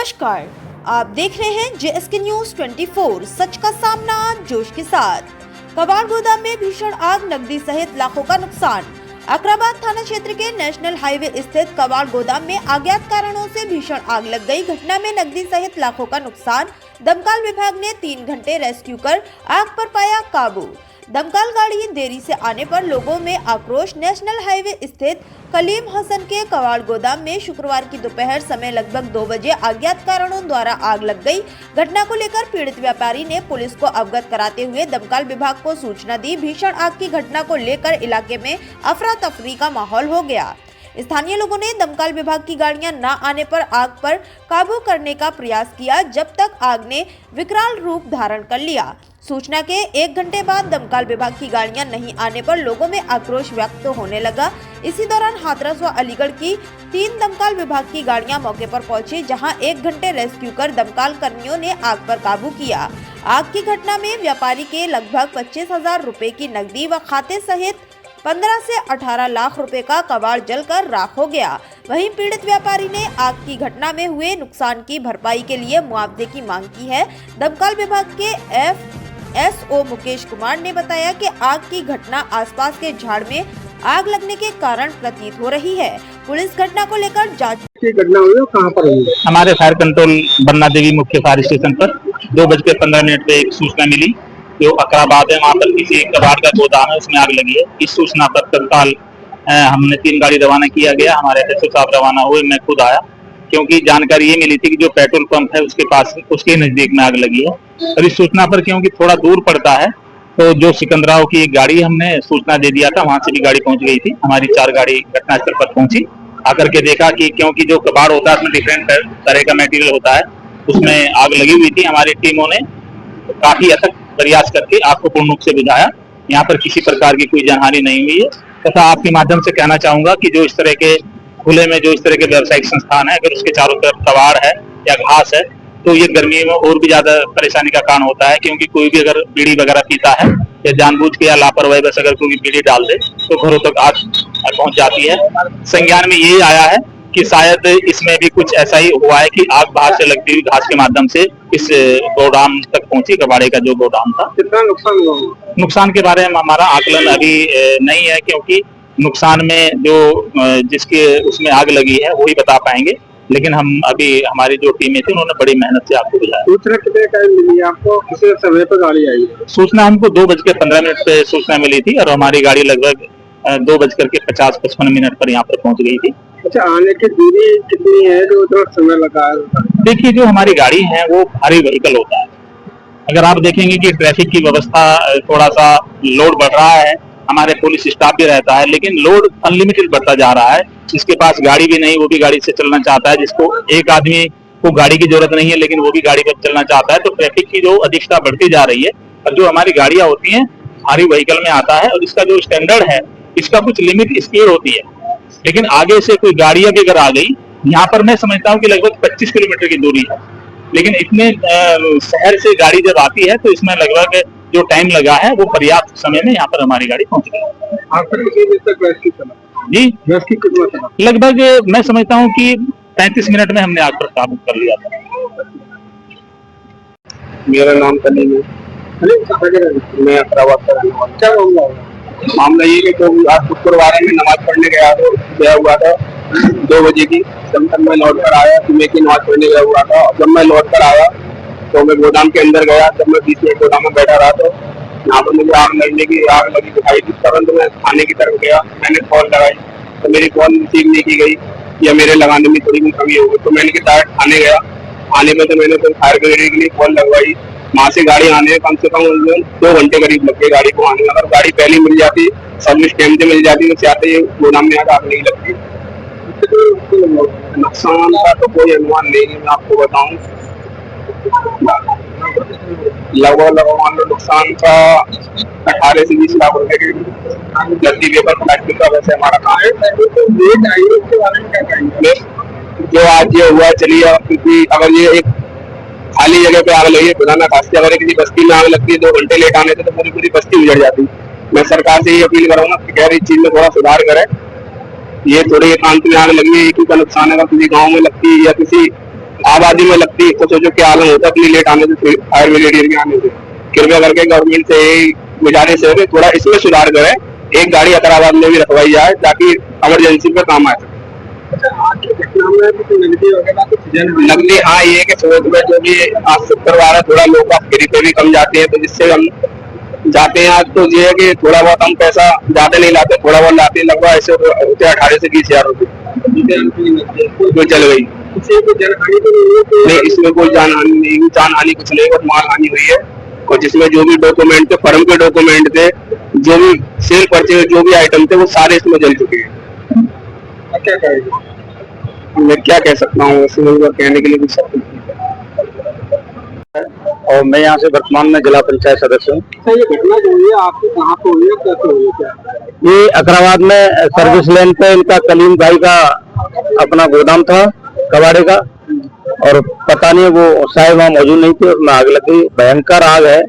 नमस्कार, आप देख रहे हैं JSK न्यूज 24, सच का सामना जोश के साथ। कबाड़ गोदाम में भीषण आग, नकदी सहित लाखों का नुकसान। अकराबाद थाना क्षेत्र के नेशनल हाईवे स्थित कबाड़ गोदाम में अज्ञात कारणों से भीषण आग लग गई। घटना में नकदी सहित लाखों का नुकसान। दमकल विभाग ने 3 घंटे रेस्क्यू कर आग पर पाया काबू। दमकल गाड़ी देरी से आने पर लोगों में आक्रोश। नेशनल हाईवे स्थित कलीम हसन के कबाड़ गोदाम में शुक्रवार की दोपहर समय लगभग 2 बजे अज्ञात कारणों द्वारा आग लग गई। घटना को लेकर पीड़ित व्यापारी ने पुलिस को अवगत कराते हुए दमकल विभाग को सूचना दी। भीषण आग की घटना को लेकर इलाके में अफरा तफरी का माहौल हो गया। स्थानीय लोगों ने दमकल विभाग की गाड़ियां न आने पर आग पर काबू करने का प्रयास किया, जब तक आग ने विकराल रूप धारण कर लिया। सूचना के 1 घंटे बाद दमकल विभाग की गाड़ियां नहीं आने पर लोगों में आक्रोश व्यक्त होने लगा। इसी दौरान हाथरस व अलीगढ़ की 3 दमकल विभाग की गाड़ियां मौके पर पहुंची, जहां 1 घंटे रेस्क्यू कर दमकल कर्मियों ने आग पर काबू किया। आग की घटना में व्यापारी के लगभग 25,000 रुपए की नकदी व खाते सहित 15 से 18 लाख रुपए का कबाड़ जलकर राख हो गया। वहीं पीड़ित व्यापारी ने आग की घटना में हुए नुकसान की भरपाई के लिए मुआवजे की मांग की है। दमकल विभाग के FSO मुकेश कुमार ने बताया कि आग की घटना आसपास के झाड़ में आग लगने के कारण प्रतीत हो रही है। पुलिस घटना को लेकर जांच की घटना हुई कहाँ पर हुई? हमारे फायर कंट्रोल बन्ना देवी मुख्य फायर स्टेशन पर 2:15 पे एक सूचना मिली जो अकराबाद है, वहाँ पर किसी कबाड़ का गोदाम है, उसमें आग लगी है। इस सूचना पर तत्काल हमने 3 गाड़ी रवाना किया गया। हमारे SO साहब रवाना हुए, मैं खुद आया, क्योंकि जानकारी ये मिली थी कि जो पेट्रोल पंप है उसके पास, उसके नजदीक में आग लगी है। और इस सूचना पर क्योंकि थोड़ा दूर पड़ता है, तो जो सिकंदराव की एक गाड़ी हमने सूचना दे दिया था, वहां से भी गाड़ी पहुंच गई थी। हमारी 4 गाड़ी घटनास्थल पर पहुंची। आकर के देखा कि क्योंकि जो कबाड़ होता है उसमें डिफरेंट तरह का मटेरियल होता है, उसमें आग लगी हुई थी। हमारी टीमों ने काफी हद तक प्रयास करके आग को पूर्ण रूप से बुझाया। यहाँ पर किसी प्रकार की कोई जानहानि नहीं हुई है। तथा आपके माध्यम से कहना चाहूंगा कि जो इस तरह के खुले में जो इस तरह के व्यावसायिक संस्थान है, अगर उसके चारों तरफ कबाड़ है या घास है, तो ये गर्मी में और भी ज्यादा परेशानी का कारण होता है। क्योंकि कोई भी अगर बीड़ी वगैरह पीता है या जानबूझ के या लापरवाही बस अगर कोई बीड़ी डाल दे तो घरों तक आग पहुंच जाती है। संज्ञान में ये आया है कि शायद इसमें भी कुछ ऐसा ही हुआ है कि आग बाहर से लगती हुई घास के माध्यम से इस गोदाम तक पहुंची, कबाड़े का जो गोदाम था। कितना नुकसान हुआ? नुकसान के बारे में हमारा आकलन अभी नहीं है, क्योंकि नुकसान में जो जिसके उसमें आग लगी है वही बता पाएंगे। लेकिन हम अभी हमारी जो टीमें थी उन्होंने बड़ी मेहनत से आपको बुझाया। सूचना कितने टाइम मिली आपको? किसी समय पर गाड़ी आई? सूचना हमको 2:15 पे सूचना मिली थी और हमारी गाड़ी लगभग 2:50-55 पर यहाँ पर पहुंच गई थी। अच्छा, आने की दूरी कितनी है जो समय लगा? देखिए, जो हमारी गाड़ी है वो भारी व्हीकल होता है। अगर आप देखेंगे कि ट्रैफिक की व्यवस्था थोड़ा सा लोड बढ़ रहा है, हमारे पुलिस स्टाफ भी रहता है, लेकिन लोड अनलिमिटेड बढ़ता जा रहा है। जिसके पास गाड़ी भी नहीं वो भी गाड़ी से चलना चाहता है, जिसको एक आदमी को गाड़ी की जरूरत नहीं है लेकिन वो भी गाड़ी पर चलना चाहता है। तो ट्रैफिक की जो अधिकता बढ़ती जा रही है और जो हमारी गाड़ियां होती हैं भारी व्हीकल में आता है, और इसका जो स्टैंडर्ड है इसका कुछ लिमिट स्पीड होती है। लेकिन आगे से कोई गाड़ियां भी अगर आ गई, यहाँ पर मैं समझता हूँ कि लगभग 25 किलोमीटर की दूरी है, लेकिन इतने शहर से गाड़ी जब आती है तो इसमें लगभग जो टाइम लगा है वो पर्याप्त समय में यहाँ पर हमारी गाड़ी पहुंच गई। आखिर कितनी देर तक रेस्क्यू चला? जी, रेस्क्यू कितना चला? लगभग मैं समझता हूँ कि 35 मिनट में हमने आग पर काबू कर लिया था। मेरा नाम कलीम है। मैं अकराबाद का रहने वाला। क्या मामला? मामला ये कि तो आज शुक्रवार में नमाज पढ़ने गया हुआ था 2 बजे की। जब तक मैं लौट कर आया, सुबह की नमाज पढ़ने गया हुआ था। जब मैं लौट कर आया तो मैं गोदाम के अंदर गया। जब मैं 20 मिनट गोदाम में बैठा रहा तो यहाँ पर मुझे आग लगी दिखाई दी। तुरंत मैं थाने की तरफ गया, मैंने कॉल लगाई तो मेरी कॉल रिसीव नहीं की गई या मेरे लगाने में थोड़ी कमी हो गई। तो मैंने डायरेक्ट थाने गया। थाने में तो मैंने तो फायर ब्रिगेड के लिए कॉल लगवाई। वहाँ से गाड़ी आने में कम से कम 2 घंटे करीब लग गए गाड़ी को आने में। अगर गाड़ी पहले मिल जाती, सर्विस टाइम से मिल जाती तो चाहते ही गोदाम में आग नहीं लगती। नुकसान का तो कोई अनुमान नहीं है, मैं आपको बताऊं। लगभग नुकसान का 18 से 20 लाख रुपए की गलती पेपर प्लास्टिक का वैसे हमारा काम है। जो आज ये हुआ, चलिए, क्योंकि अगर ये एक खाली जगह पे आग लगी, खुदा ना खास्ते अगर किसी बस्ती में आग लगती है 2 घंटे लेट आने से तो पूरी बस्ती उजड़ जाती। मैं सरकार से ये अपील करूंगा कि खैर इस चीज में थोड़ा सुधार करे। ये थोड़े एकांत में आग लगी है, एक ही का नुकसान है। किसी गाँव में लगती है या किसी आबादी में लगती, तो सोचो क्या हाल होता अपनी लेट आने से, फायर ब्रिगेडियर के आने से। कृपया करके गवर्नमेंट से यही गुजारिश है कि थोड़ा इसमें सुधार करें, एक गाड़ी अकराबाद में भी रखवाई जाए ताकि इमरजेंसी पे काम आए। नकदी, हाँ, ये कि सुबह जो भी आज शुक्रवार है, थोड़ा लोग फ्री पे भी कम जाते हैं, तो जिससे हम जाते हैं आज, तो ये है कि थोड़ा बहुत हम पैसा ज्यादा नहीं लाते, थोड़ा बहुत लाते हैं, लगभग ऐसे होते 18 से 20 हजार रुपये जो चल गई। नहीं, इसमें कोई जान हानि नहीं, जान हानि कुछ नहीं, बस माल हानि हुई है। और जिसमें जो भी डॉक्यूमेंट थे, फर्म के डॉक्यूमेंट थे, जो भी सेल परचेज जो भी आइटम थे, वो सारे इसमें जल चुके हैं। क्या कहेंगे? मैं क्या कह सकता हूँ, इसमें कहने के लिए कुछ शब्द नहीं। और मैं यहाँ से वर्तमान में जिला पंचायत सदस्य हूँ। ये घटना जो हुई है आपकी कहाँ पे हुई है, कैसे हुई है? ये अकराबाद में सर्विस लेन पे इनका कलीम भाई का अपना गोदाम था कबाड़े का, और पता नहीं वो शायद वहाँ मौजूद नहीं थे, उसमें आग लग गई। भयंकर आग है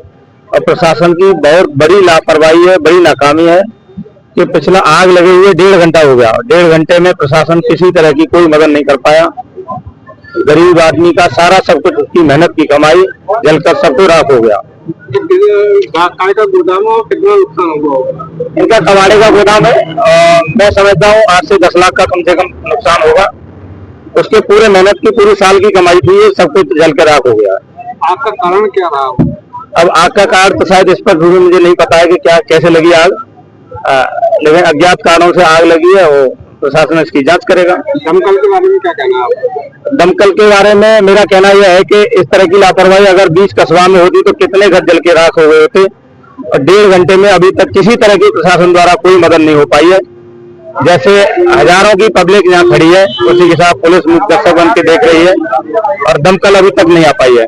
और प्रशासन की बहुत बड़ी लापरवाही है, बड़ी नाकामी है कि पिछला आग लगे हुए 1.5 घंटा हो गया। 1.5 घंटे में प्रशासन किसी तरह की कोई मदद नहीं कर पाया। गरीब आदमी का सारा सब कुछ, उसकी मेहनत की कमाई जलकर सब कुछ राख हो गया। का गोदाम हो, कितना नुकसान होगा? इनका कबाड़े का गोदाम है और मैं समझता हूँ 8 से 10 लाख का कम से कम नुकसान होगा। उसके पूरे मेहनत की, पूरी साल की कमाई थी, ये सब कुछ जल कर राख हो गया। आग का कारण क्या रहा? अब आग का कारण तो शायद इस पर भी मुझे नहीं पता है कि क्या कैसे लगी आग, लेकिन अज्ञात कारणों से आग लगी है, वो प्रशासन इसकी जांच करेगा। दमकल के बारे में क्या कहना है आपका? दमकल के बारे में मेरा कहना यह है कि इस तरह की लापरवाही अगर 20 कस्बा में होती तो कितने घर जल के राख हो गए होते, और 1.5 घंटे में अभी तक किसी तरह की प्रशासन द्वारा कोई मदद नहीं हो पाई है। जैसे हजारों की पब्लिक यहाँ खड़ी है, उसी के साथ पुलिस मुख्य दर्शक बन के देख रही है, और दमकल अभी तक नहीं आ पाई है।